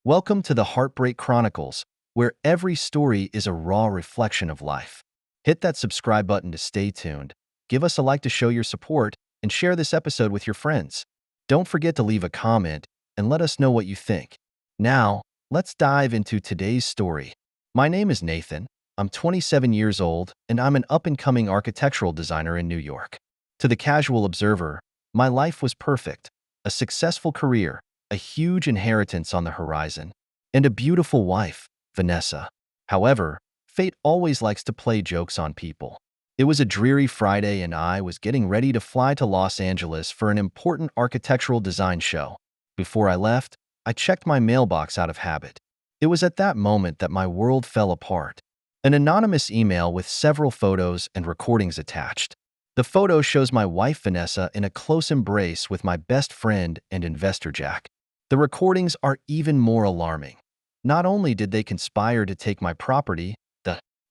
Welcome to the Heartbreak Chronicles, where every story is a raw reflection of life. Hit that subscribe button to stay tuned, give us a like to show your support, and share this episode with your friends. Don't forget to leave a comment and let us know what you think. Now, let's dive into today's story. My name is Nathan. I'm 27 years old, and I'm an up-and-coming architectural designer in New York. To the casual observer, my life was perfect. A successful career, a huge inheritance on the horizon, and a beautiful wife, Vanessa. However, fate always likes to play jokes on people. It was a dreary Friday and I was getting ready to fly to Los Angeles for an important architectural design show. Before I left, I checked my mailbox out of habit. It was at that moment that my world fell apart. An anonymous email with several photos and recordings attached. The photo shows my wife Vanessa in a close embrace with my best friend and investor Jack. The recordings are even more alarming. Not only did they conspire to take my property,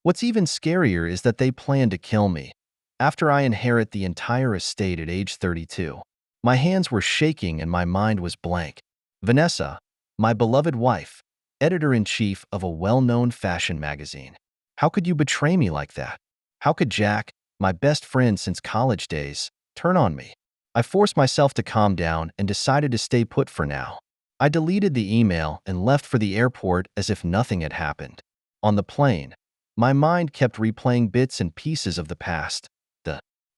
what's even scarier is that they planned to kill me. After I inherit the entire estate at age 32, my hands were shaking and my mind was blank. Vanessa, my beloved wife, editor-in-chief of a well-known fashion magazine. How could you betray me like that? How could Jack, my best friend since college days, turn on me? I forced myself to calm down and decided to stay put for now. I deleted the email and left for the airport as if nothing had happened. On the plane, my mind kept replaying bits and pieces of the past,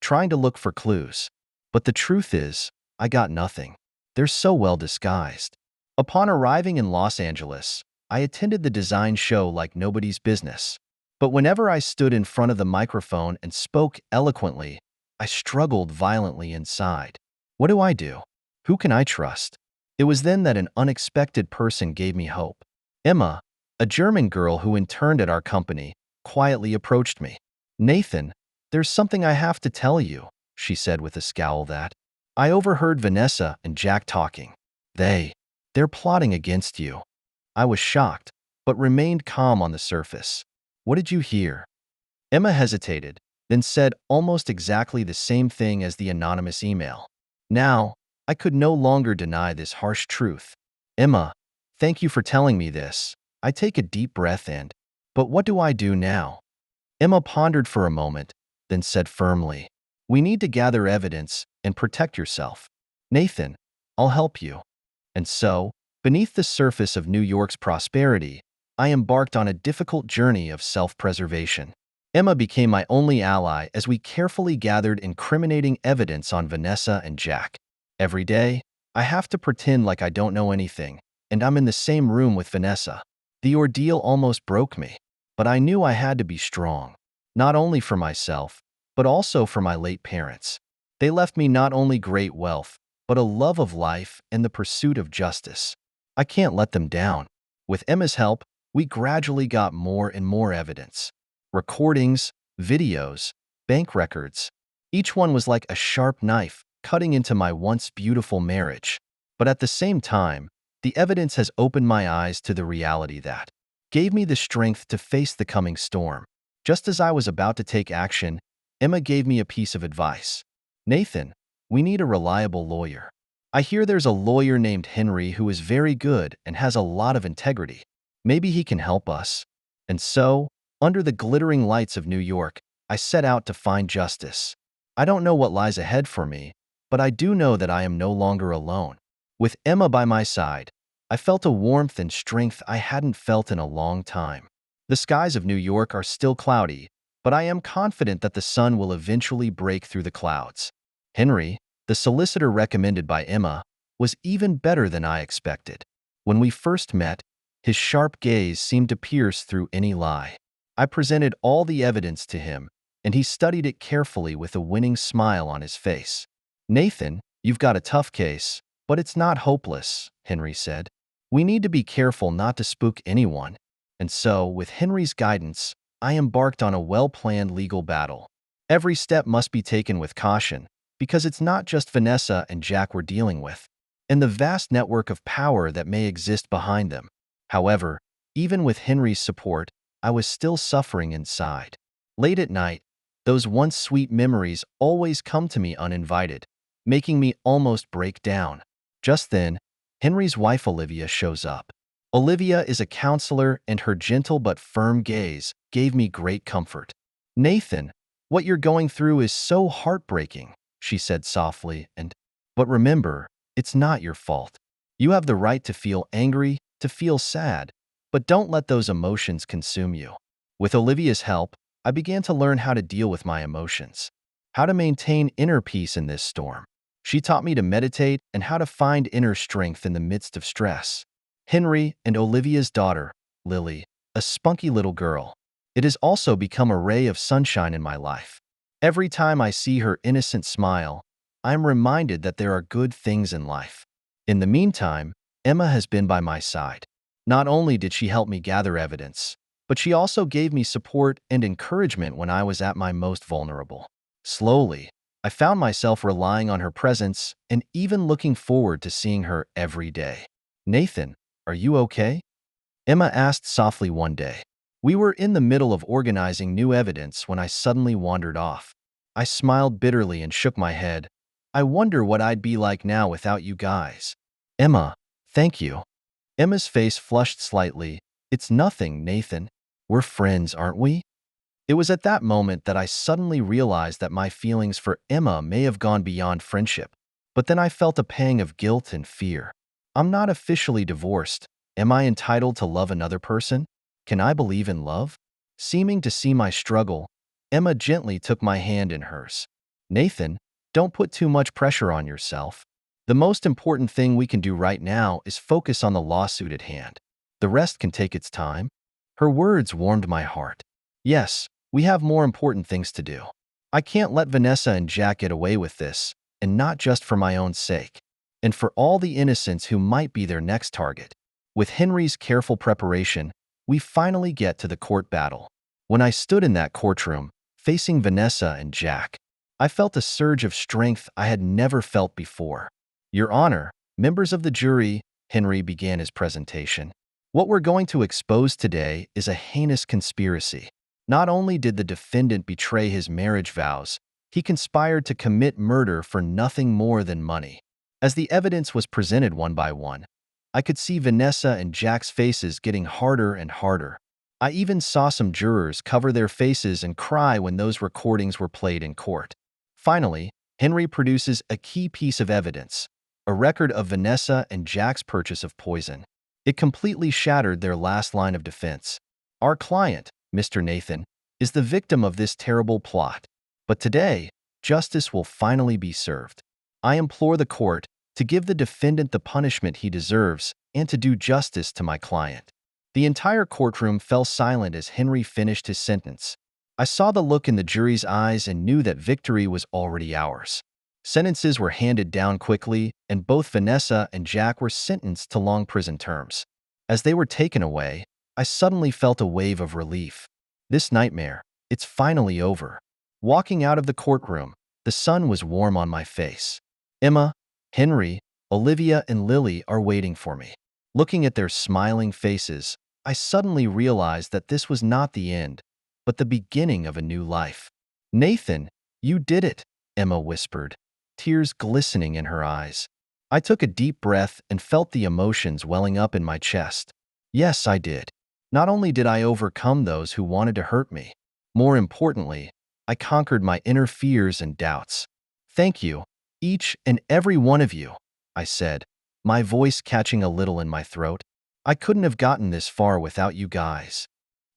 trying to look for clues. But the truth is, I got nothing. They're so well disguised. Upon arriving in Los Angeles, I attended the design show like nobody's business. But whenever I stood in front of the microphone and spoke eloquently, I struggled violently inside. What do I do? Who can I trust? It was then that an unexpected person gave me hope. Emma, a German girl who interned at our company, quietly approached me. "Nathan, there's something I have to tell you," she said with a scowl that. "I overheard Vanessa and Jack talking. They're plotting against you." I was shocked, but remained calm on the surface. "What did you hear?" Emma hesitated, then said almost exactly the same thing as the anonymous email. Now, I could no longer deny this harsh truth. "Emma, thank you for telling me this." I take a deep breath and, "But what do I do now?" Emma pondered for a moment, then said firmly, "We need to gather evidence and protect yourself. Nathan, I'll help you." And so, beneath the surface of New York's prosperity, I embarked on a difficult journey of self-preservation. Emma became my only ally as we carefully gathered incriminating evidence on Vanessa and Jack. Every day, I have to pretend like I don't know anything, and I'm in the same room with Vanessa. The ordeal almost broke me, but I knew I had to be strong, not only for myself, but also for my late parents. They left me not only great wealth, but a love of life and the pursuit of justice. I can't let them down. With Emma's help, we gradually got more and more evidence. Recordings, videos, bank records. Each one was like a sharp knife cutting into my once beautiful marriage. But at the same time, the evidence has opened my eyes to the reality that gave me the strength to face the coming storm. Just as I was about to take action, Emma gave me a piece of advice. "Nathan, we need a reliable lawyer. I hear there's a lawyer named Henry who is very good and has a lot of integrity. Maybe he can help us." And so, under the glittering lights of New York, I set out to find justice. I don't know what lies ahead for me, but I do know that I am no longer alone. With Emma by my side, I felt a warmth and strength I hadn't felt in a long time. The skies of New York are still cloudy, but I am confident that the sun will eventually break through the clouds. Henry, the solicitor recommended by Emma, was even better than I expected. When we first met, his sharp gaze seemed to pierce through any lie. I presented all the evidence to him, and he studied it carefully with a winning smile on his face. "Nathan, you've got a tough case, but it's not hopeless," Henry said. "We need to be careful not to spook anyone." And so, with Henry's guidance, I embarked on a well-planned legal battle. Every step must be taken with caution, because it's not just Vanessa and Jack we're dealing with, and the vast network of power that may exist behind them. However, even with Henry's support, I was still suffering inside. Late at night, those once sweet memories always come to me uninvited, making me almost break down. Just then, Henry's wife Olivia shows up. Olivia is a counselor, and her gentle but firm gaze gave me great comfort. Nathan, what you're going through is so heartbreaking, she said softly, but remember, it's not your fault. You have the right to feel angry, to feel sad, but don't let those emotions consume you. With Olivia's help, I began to learn how to deal with my emotions, how to maintain inner peace in this storm. She taught me to meditate and how to find inner strength in the midst of stress. Henry and Olivia's daughter, Lily, a spunky little girl. It has also become a ray of sunshine in my life. Every time I see her innocent smile, I am reminded that there are good things in life. In the meantime, Emma has been by my side. Not only did she help me gather evidence, but she also gave me support and encouragement when I was at my most vulnerable. Slowly, I found myself relying on her presence and even looking forward to seeing her every day. Nathan, are you okay? Emma asked softly one day. We were in the middle of organizing new evidence when I suddenly wandered off. I smiled bitterly and shook my head. I wonder what I'd be like now without you guys. Emma, thank you. Emma's face flushed slightly. It's nothing, Nathan. We're friends, aren't we? It was at that moment that I suddenly realized that my feelings for Emma may have gone beyond friendship. But then I felt a pang of guilt and fear. I'm not officially divorced. Am I entitled to love another person? Can I believe in love? Seeming to see my struggle, Emma gently took my hand in hers. Nathan, don't put too much pressure on yourself. The most important thing we can do right now is focus on the lawsuit at hand. The rest can take its time. Her words warmed my heart. Yes, we have more important things to do. I can't let Vanessa and Jack get away with this, and not just for my own sake, and for all the innocents who might be their next target. With Henry's careful preparation, we finally get to the court battle. When I stood in that courtroom, facing Vanessa and Jack, I felt a surge of strength I had never felt before. Your Honor, members of the jury, Henry began his presentation. What we're going to expose today is a heinous conspiracy. Not only did the defendant betray his marriage vows, he conspired to commit murder for nothing more than money. As the evidence was presented one by one, I could see Vanessa and Jack's faces getting harder and harder. I even saw some jurors cover their faces and cry when those recordings were played in court. Finally, Henry produces a key piece of evidence, a record of Vanessa and Jack's purchase of poison. It completely shattered their last line of defense. Our client, Mr. Nathan, is the victim of this terrible plot. But today, justice will finally be served. I implore the court to give the defendant the punishment he deserves and to do justice to my client. The entire courtroom fell silent as Henry finished his sentence. I saw the look in the jury's eyes and knew that victory was already ours. Sentences were handed down quickly, and both Vanessa and Jack were sentenced to long prison terms. As they were taken away, I suddenly felt a wave of relief. This nightmare, it's finally over. Walking out of the courtroom, the sun was warm on my face. Emma, Henry, Olivia, and Lily are waiting for me. Looking at their smiling faces, I suddenly realized that this was not the end, but the beginning of a new life. Nathan, you did it, Emma whispered, tears glistening in her eyes. I took a deep breath and felt the emotions welling up in my chest. Yes, I did. Not only did I overcome those who wanted to hurt me, more importantly, I conquered my inner fears and doubts. Thank you, each and every one of you, I said, my voice catching a little in my throat. I couldn't have gotten this far without you guys.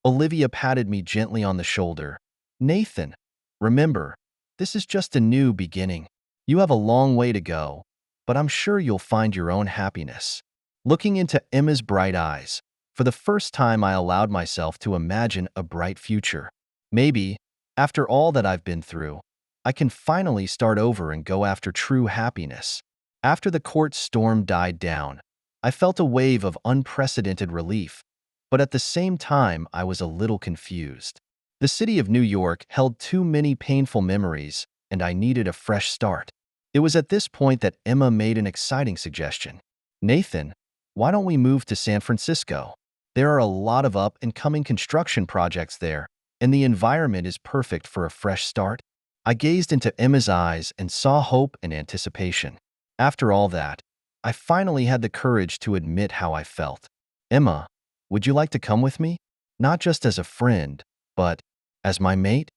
Olivia patted me gently on the shoulder. Nathan, remember, this is just a new beginning. You have a long way to go, but I'm sure you'll find your own happiness. Looking into Emma's bright eyes, for the first time I allowed myself to imagine a bright future. Maybe, after all that I've been through, I can finally start over and go after true happiness. After the court storm died down, I felt a wave of unprecedented relief, but at the same time I was a little confused. The city of New York held too many painful memories, and I needed a fresh start. It was at this point that Emma made an exciting suggestion. Nathan, why don't we move to San Francisco? There are a lot of up-and-coming construction projects there, and the environment is perfect for a fresh start. I gazed into Emma's eyes and saw hope and anticipation. After all that, I finally had the courage to admit how I felt. Emma, would you like to come with me? Not just as a friend, but as my mate?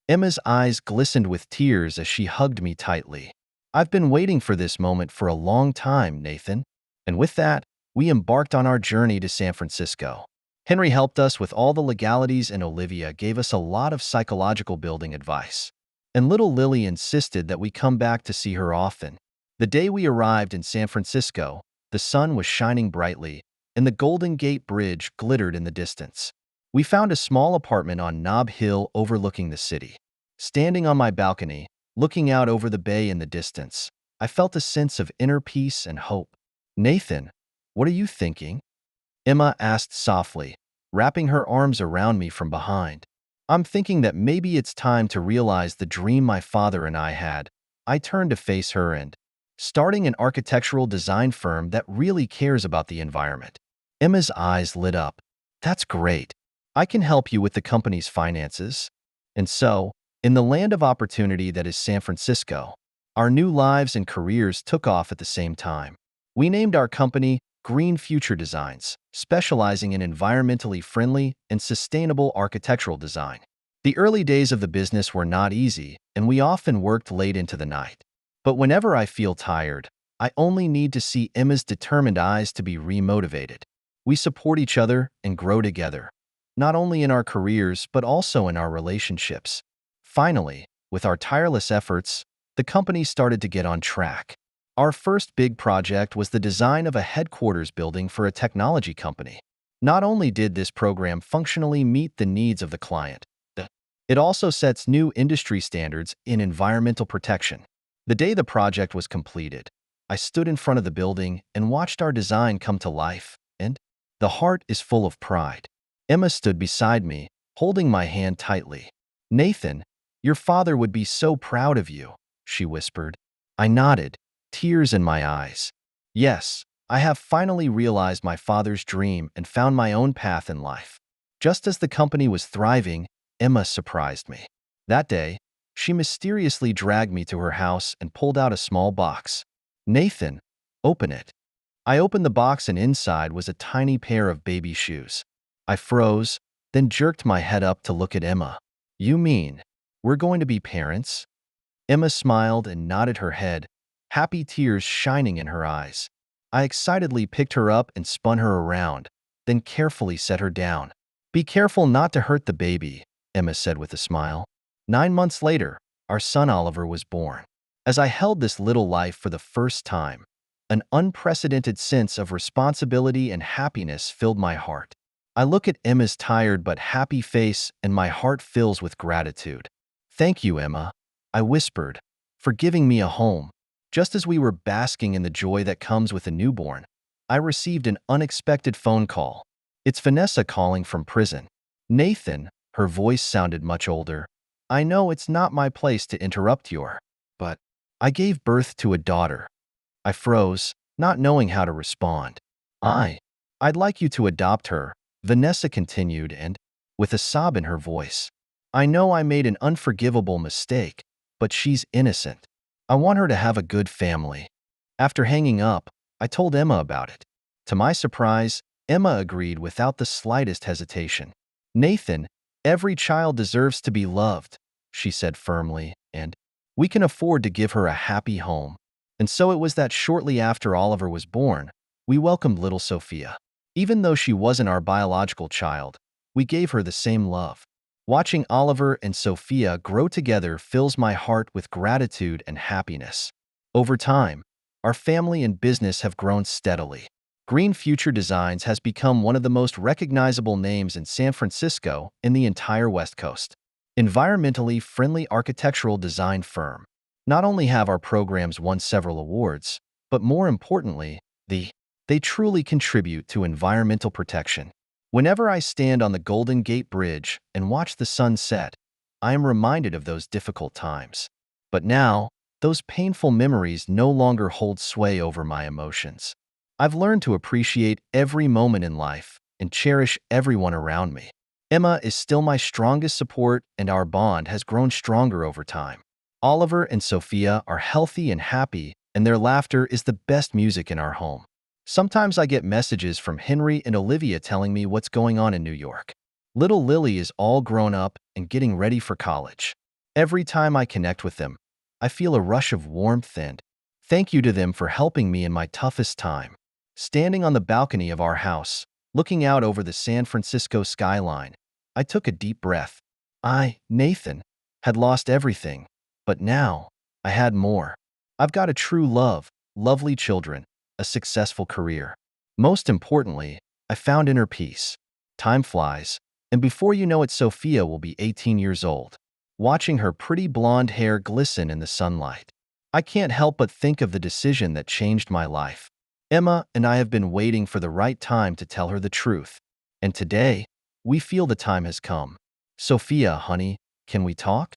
Emma's eyes glistened with tears as she hugged me tightly. I've been waiting for this moment for a long time, Nathan. And with that, we embarked on our journey to San Francisco. Henry helped us with all the legalities and Olivia gave us a lot of psychological building advice. And little Lily insisted that we come back to see her often. The day we arrived in San Francisco, the sun was shining brightly, and the Golden Gate Bridge glittered in the distance. We found a small apartment on Nob Hill overlooking the city. Standing on my balcony, looking out over the bay in the distance, I felt a sense of inner peace and hope. Nathan, what are you thinking? Emma asked softly, wrapping her arms around me from behind. I'm thinking that maybe it's time to realize the dream my father and I had. I turned to face her and, starting an architectural design firm that really cares about the environment. Emma's eyes lit up. That's great. I can help you with the company's finances. And so, in the land of opportunity that is San Francisco, our new lives and careers took off at the same time. We named our company Green Future Designs, specializing in environmentally friendly and sustainable architectural design. The early days of the business were not easy, and we often worked late into the night. But whenever I feel tired, I only need to see Emma's determined eyes to be remotivated. We support each other and grow together, not only in our careers but also in our relationships. Finally, with our tireless efforts, the company started to get on track. Our first big project was the design of a headquarters building for a technology company. Not only did this program functionally meet the needs of the client, it also sets new industry standards in environmental protection. The day the project was completed, I stood in front of the building and watched our design come to life, and the heart is full of pride. Emma stood beside me, holding my hand tightly. Nathan, your father would be so proud of you, she whispered. I nodded, tears in my eyes. Yes, I have finally realized my father's dream and found my own path in life. Just as the company was thriving, Emma surprised me. That day, she mysteriously dragged me to her house and pulled out a small box. Nathan, open it. I opened the box and inside was a tiny pair of baby shoes. I froze, then jerked my head up to look at Emma. You mean, we're going to be parents? Emma smiled and nodded her head, happy tears shining in her eyes. I excitedly picked her up and spun her around, then carefully set her down. Be careful not to hurt the baby, Emma said with a smile. 9 months later, our son Oliver was born. As I held this little life for the first time, an unprecedented sense of responsibility and happiness filled my heart. I look at Emma's tired but happy face and my heart fills with gratitude. Thank you, Emma, I whispered, for giving me a home. Just as we were basking in the joy that comes with a newborn, I received an unexpected phone call. It's Vanessa calling from prison. Nathan, her voice sounded much older. I know it's not my place to interrupt but I gave birth to a daughter. I froze, not knowing how to respond. I'd like you to adopt her, Vanessa continued and, with a sob in her voice, I know I made an unforgivable mistake, but she's innocent. I want her to have a good family. After hanging up, I told Emma about it. To my surprise, Emma agreed without the slightest hesitation. Nathan, every child deserves to be loved, she said firmly, and we can afford to give her a happy home. And so it was that shortly after Oliver was born, we welcomed little Sophia. Even though she wasn't our biological child, we gave her the same love. Watching Oliver and Sophia grow together fills my heart with gratitude and happiness. Over time, our family and business have grown steadily. Green Future Designs has become one of the most recognizable names in San Francisco and the entire West Coast. Environmentally friendly architectural design firm. Not only have our programs won several awards, but more importantly, they truly contribute to environmental protection. Whenever I stand on the Golden Gate Bridge and watch the sun set, I am reminded of those difficult times. But now, those painful memories no longer hold sway over my emotions. I've learned to appreciate every moment in life and cherish everyone around me. Emma is still my strongest support, and our bond has grown stronger over time. Oliver and Sophia are healthy and happy, and their laughter is the best music in our home. Sometimes I get messages from Henry and Olivia telling me what's going on in New York. Little Lily is all grown up and getting ready for college. Every time I connect with them, I feel a rush of warmth and thank you to them for helping me in my toughest time. Standing on the balcony of our house, looking out over the San Francisco skyline, I took a deep breath. I, Nathan, had lost everything, but now I had more. I've got a true love, lovely children, a successful career. Most importantly, I found inner peace. Time flies, and before you know it, Sophia will be 18 years old. Watching her pretty blonde hair glisten in the sunlight, I can't help but think of the decision that changed my life. Emma and I have been waiting for the right time to tell her the truth, and today, we feel the time has come. Sophia, honey, can we talk?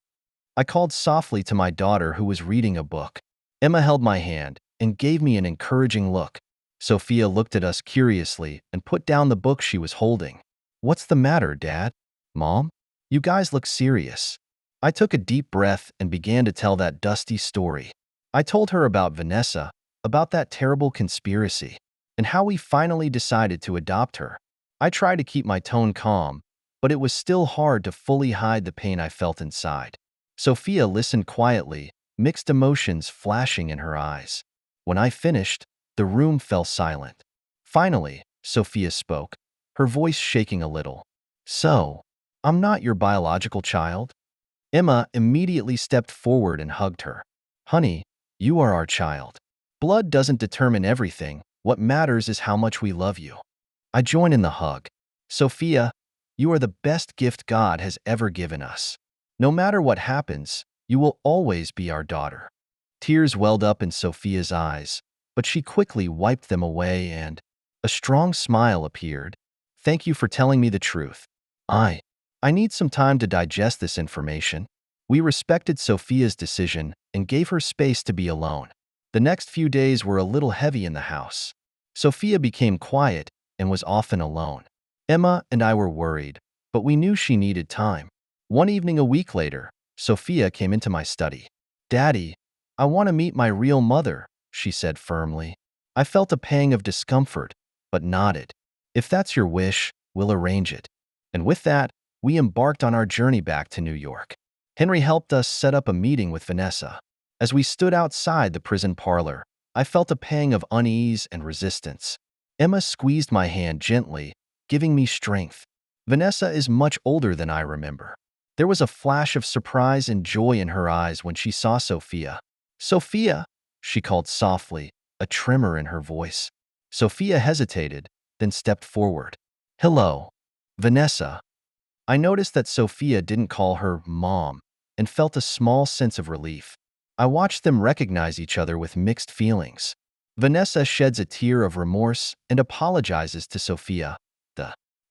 I called softly to my daughter who was reading a book. Emma held my hand and gave me an encouraging look. Sophia looked at us curiously and put down the book she was holding. What's the matter, Dad? Mom? You guys look serious. I took a deep breath and began to tell that dusty story. I told her about Vanessa, about that terrible conspiracy, and how we finally decided to adopt her. I tried to keep my tone calm, but it was still hard to fully hide the pain I felt inside. Sophia listened quietly, mixed emotions flashing in her eyes. When I finished, the room fell silent. Finally, Sophia spoke, her voice shaking a little. So, I'm not your biological child? Emma immediately stepped forward and hugged her. Honey, you are our child. Blood doesn't determine everything. What matters is how much we love you. I join in the hug. Sophia, you are the best gift God has ever given us. No matter what happens, you will always be our daughter. Tears welled up in Sophia's eyes, but she quickly wiped them away and a strong smile appeared. Thank you for telling me the truth. I need some time to digest this information. We respected Sophia's decision and gave her space to be alone. The next few days were a little heavy in the house. Sophia became quiet and was often alone. Emma and I were worried, but we knew she needed time. One evening a week later, Sophia came into my study. Daddy, I want to meet my real mother, she said firmly. I felt a pang of discomfort, but nodded. If that's your wish, we'll arrange it. And with that, we embarked on our journey back to New York. Henry helped us set up a meeting with Vanessa. As we stood outside the prison parlor, I felt a pang of unease and resistance. Emma squeezed my hand gently, giving me strength. Vanessa is much older than I remember. There was a flash of surprise and joy in her eyes when she saw Sophia. Sophia, she called softly, a tremor in her voice. Sophia hesitated, then stepped forward. Hello, Vanessa. I noticed that Sophia didn't call her Mom and felt a small sense of relief. I watched them recognize each other with mixed feelings. Vanessa sheds a tear of remorse and apologizes to Sophia.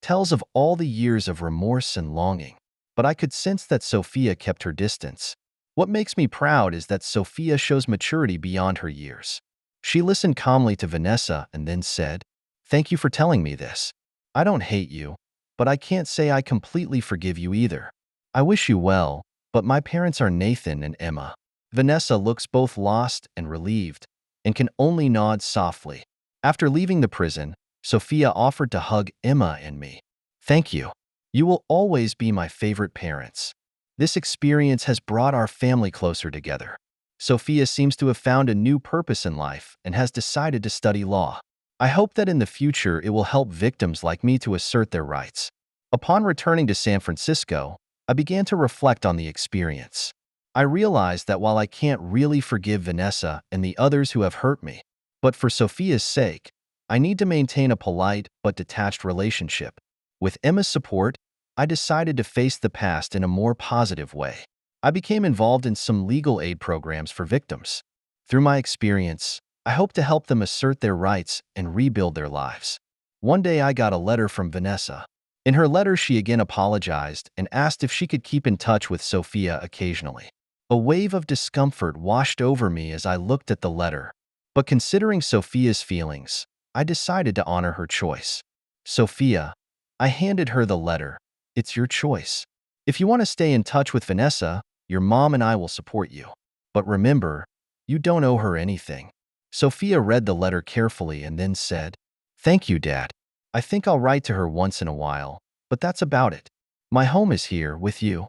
Tells of all the years of remorse and longing. But I could sense that Sophia kept her distance. What makes me proud is that Sophia shows maturity beyond her years. She listened calmly to Vanessa and then said, Thank you for telling me this. I don't hate you, but I can't say I completely forgive you either. I wish you well, but my parents are Nathan and Emma. Vanessa looks both lost and relieved, and can only nod softly. After leaving the prison, Sophia offered to hug Emma and me. Thank you. You will always be my favorite parents. This experience has brought our family closer together. Sophia seems to have found a new purpose in life and has decided to study law. I hope that in the future it will help victims like me to assert their rights. Upon returning to San Francisco, I began to reflect on the experience. I realized that while I can't really forgive Vanessa and the others who have hurt me, but for Sophia's sake, I need to maintain a polite but detached relationship. With Emma's support, I decided to face the past in a more positive way. I became involved in some legal aid programs for victims. Through my experience, I hope to help them assert their rights and rebuild their lives. One day I got a letter from Vanessa. In her letter, she again apologized and asked if she could keep in touch with Sophia occasionally. A wave of discomfort washed over me as I looked at the letter. But considering Sophia's feelings, I decided to honor her choice. Sophia, I handed her the letter. It's your choice. If you want to stay in touch with Vanessa, your mom and I will support you. But remember, you don't owe her anything. Sophia read the letter carefully and then said, "Thank you, Dad. I think I'll write to her once in a while, but that's about it. My home is here with you."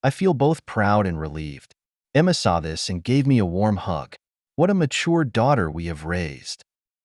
I feel both proud and relieved. Emma saw this and gave me a warm hug. What a mature daughter we have raised.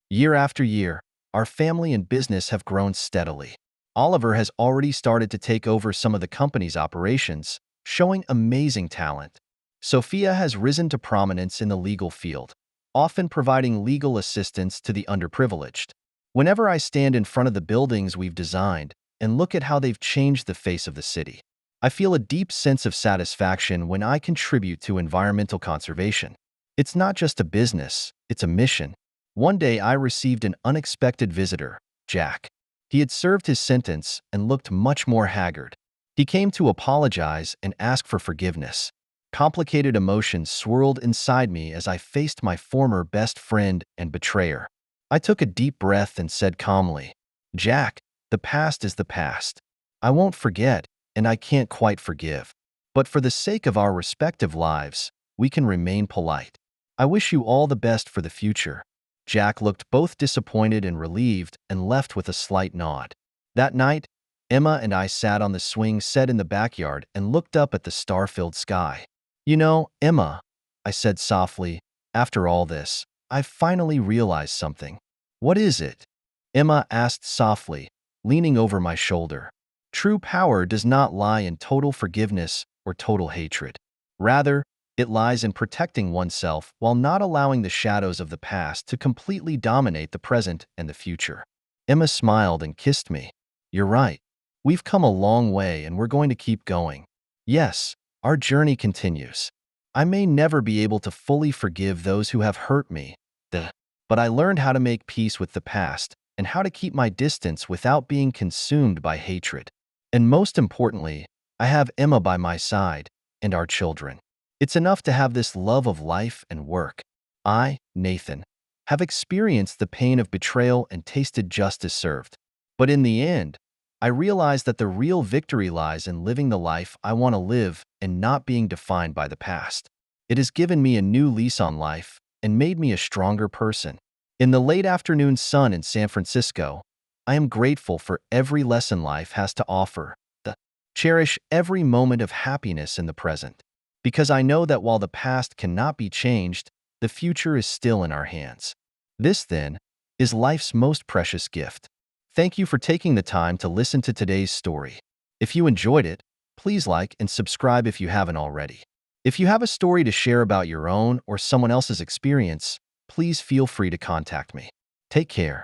Year after year, our family and business have grown steadily. Oliver has already started to take over some of the company's operations, showing amazing talent. Sophia has risen to prominence in the legal field, often providing legal assistance to the underprivileged. Whenever I stand in front of the buildings we've designed and look at how they've changed the face of the city, I feel a deep sense of satisfaction when I contribute to environmental conservation. It's not just a business, it's a mission. One day I received an unexpected visitor, Jack. He had served his sentence and looked much more haggard. He came to apologize and ask for forgiveness. Complicated emotions swirled inside me as I faced my former best friend and betrayer. I took a deep breath and said calmly, "Jack, the past is the past. I won't forget, and I can't quite forgive. But for the sake of our respective lives, we can remain polite. I wish you all the best for the future." Jack looked both disappointed and relieved and left with a slight nod. That night, Emma and I sat on the swing set in the backyard and looked up at the star-filled sky. "You know, Emma," I said softly, "after all this, I've finally realized something." "What is it?" Emma asked softly, leaning over my shoulder. "True power does not lie in total forgiveness or total hatred. Rather, it lies in protecting oneself while not allowing the shadows of the past to completely dominate the present and the future." Emma smiled and kissed me. "You're right. We've come a long way and we're going to keep going. Yes, our journey continues. I may never be able to fully forgive those who have hurt me, but I learned how to make peace with the past and how to keep my distance without being consumed by hatred. And most importantly, I have Emma by my side and our children. It's enough to have this love of life and work. I, Nathan, have experienced the pain of betrayal and tasted justice served. But in the end, I realized that the real victory lies in living the life I want to live and not being defined by the past. It has given me a new lease on life and made me a stronger person. In the late afternoon sun in San Francisco, I am grateful for every lesson life has to offer. Cherish every moment of happiness in the present, because I know that while the past cannot be changed, the future is still in our hands. This, then, is life's most precious gift. Thank you for taking the time to listen to today's story. If you enjoyed it, please like and subscribe if you haven't already. If you have a story to share about your own or someone else's experience, please feel free to contact me. Take care.